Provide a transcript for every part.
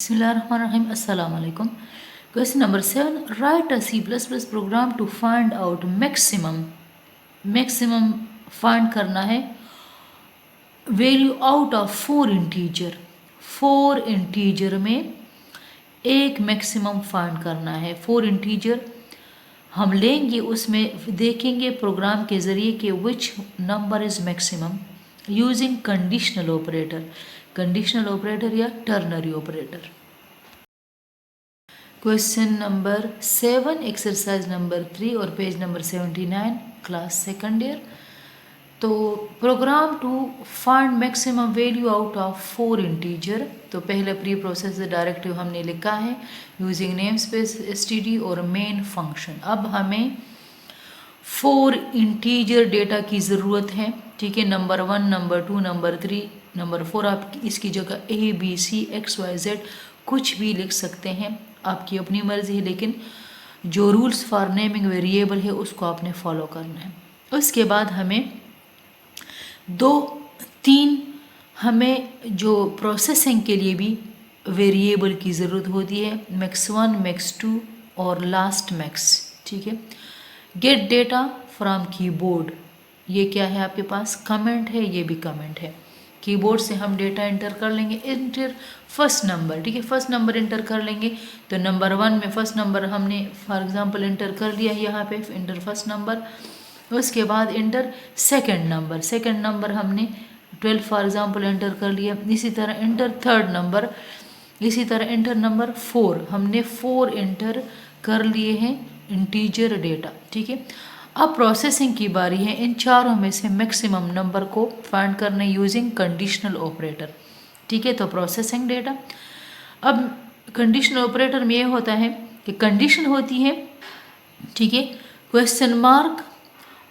Bismillahirrahmanirrahim. Assalamu alaikum. Question number 7. Write a C++ program to find out maximum find करना है value out of 4 integer. 4 integer में एक maximum find करना है। 4 integer हम लेंगे, उसमें देखेंगे प्रोग्राम के ज़रिए कि which number is maximum using conditional operator या ternary operator. Question number 7 exercise number 3 और page number 79 class second year. तो program to find maximum value out of 4 integer. तो पहले प्री प्रोसेस डायरेक्टिव हमने लिखा है यूजिंग नेम स्पेस std और main function. अब हमें 4 इंटीजर डेटा की ज़रूरत है, ठीक है। Number 1, number 2, number 3, number 4। आप इसकी जगह A B C X Y Z कुछ भी लिख सकते हैं, आपकी अपनी मर्जी है, लेकिन जो रूल्स फॉर नेमिंग वेरिएबल है उसको आपने फॉलो करना है। उसके बाद हमें 2-3 हमें जो प्रोसेसिंग के लिए भी वेरिएबल की ज़रूरत होती है, max1 max2 और लास्ट मैक्स, ठीक है। गेट डेटा फ्रॉम कीबोर्ड, ये क्या है आपके पास, कमेंट है, ये भी कमेंट है। कीबोर्ड से हम डेटा एंटर कर लेंगे, एंटर फर्स्ट नंबर, ठीक है। फर्स्ट नंबर एंटर कर लेंगे, तो नंबर 1 में फर्स्ट नंबर हमने फॉर एग्जांपल एंटर कर लिया है, यहाँ पे एंटर फर्स्ट नंबर। उसके बाद एंटर सेकंड नंबर हमने 12 फॉर एग्जांपल एंटर कर लिया। इसी तरह एंटर थर्ड नंबर, इसी तरह एंटर नंबर 4, हमने 4 एंटर कर लिए हैं इंटीजर डेटा, ठीक है। अब प्रोसेसिंग की बारी है, इन चारों में से मैक्सिमम नंबर को फाइंड करने यूजिंग कंडीशनल ऑपरेटर, ठीक है। तो प्रोसेसिंग डेटा, अब कंडीशनल ऑपरेटर में ये होता है कि कंडीशन होती है, ठीक है, क्वेश्चन मार्क,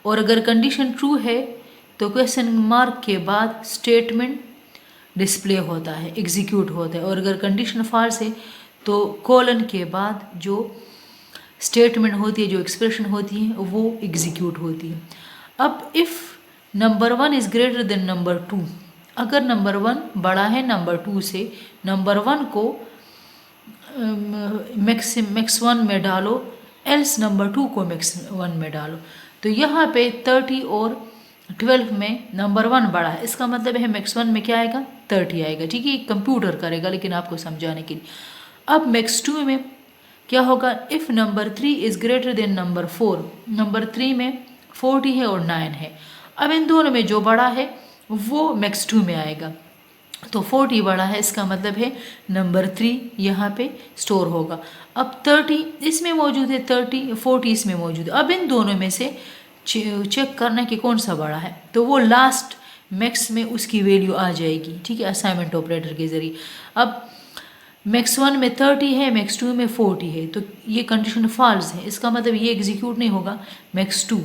और अगर कंडीशन ट्रू है तो क्वेश्चन मार्क के बाद स्टेटमेंट डिस्प्ले होता है, एग्जीक्यूट होता है, और अगर कंडीशन फॉल्स है तो कोलन के बाद जो स्टेटमेंट होती है, जो एक्सप्रेशन होती है, वो एग्जीक्यूट होती है। अब if number 1 is greater than number 2, अगर नंबर 1 बड़ा है नंबर 2 से, नंबर 1 को मैक्स 1 में डालो, एल्स नंबर 2 को मैक्स 1 में डालो। तो यहाँ पे 30 और 12 में नंबर 1 बड़ा है, इसका मतलब है मैक्स 1 में क्या आएगा, 30 आएगा, ठीक है। कंप्यूटर करेगा, लेकिन आपको समझाने के लिए। अब मैक्स 2 में क्या होगा, if number 3 is greater than number 4, number 3 में 40 है और 9 है। अब इन दोनों में जो बड़ा है वो मैक्स 2 में आएगा, तो 40 बड़ा है, इसका मतलब है नंबर 3 यहाँ पे स्टोर होगा। अब 30 इसमें मौजूद है, 40 इसमें मौजूद है। अब इन दोनों में से चेक करना है कि कौन सा बड़ा है, तो वो लास्ट मैक्स में उसकी वैल्यू आ जाएगी, ठीक है, असाइनमेंट ऑपरेटर के ज़रिए। अब मैक्स 1 में 30 है, मैक्स 2 में 40 है, तो ये कंडीशन फॉल्स है, इसका मतलब ये एग्जीक्यूट नहीं होगा मैक्स 2,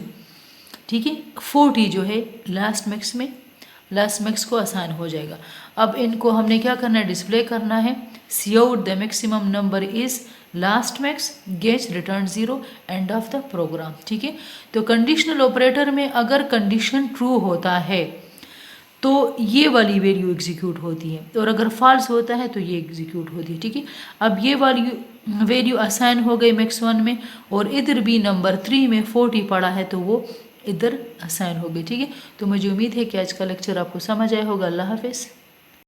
ठीक है। 40 जो है लास्ट मैक्स को असाइन हो जाएगा। अब इनको हमने क्या करना है, डिस्प्ले करना है, cout the maximum number is last max, get return 0, end of the program, ठीक है। तो कंडीशनल ऑपरेटर में अगर कंडीशन ट्रू होता है तो ये वाली वैल्यू एग्जीक्यूट होती है, और अगर फॉल्स होता है तो ये एग्जीक्यूट होती है, ठीक है। अब ये वाली वैल्यू असाइन हो गई मैक्स 1 में, और इधर भी नंबर 3 में 40 पड़ा है तो वो इधर असाइन हो गई, ठीक है। तो मुझे उम्मीद है कि आज का लेक्चर आपको समझ आया होगा। अल्लाह हाफिज़।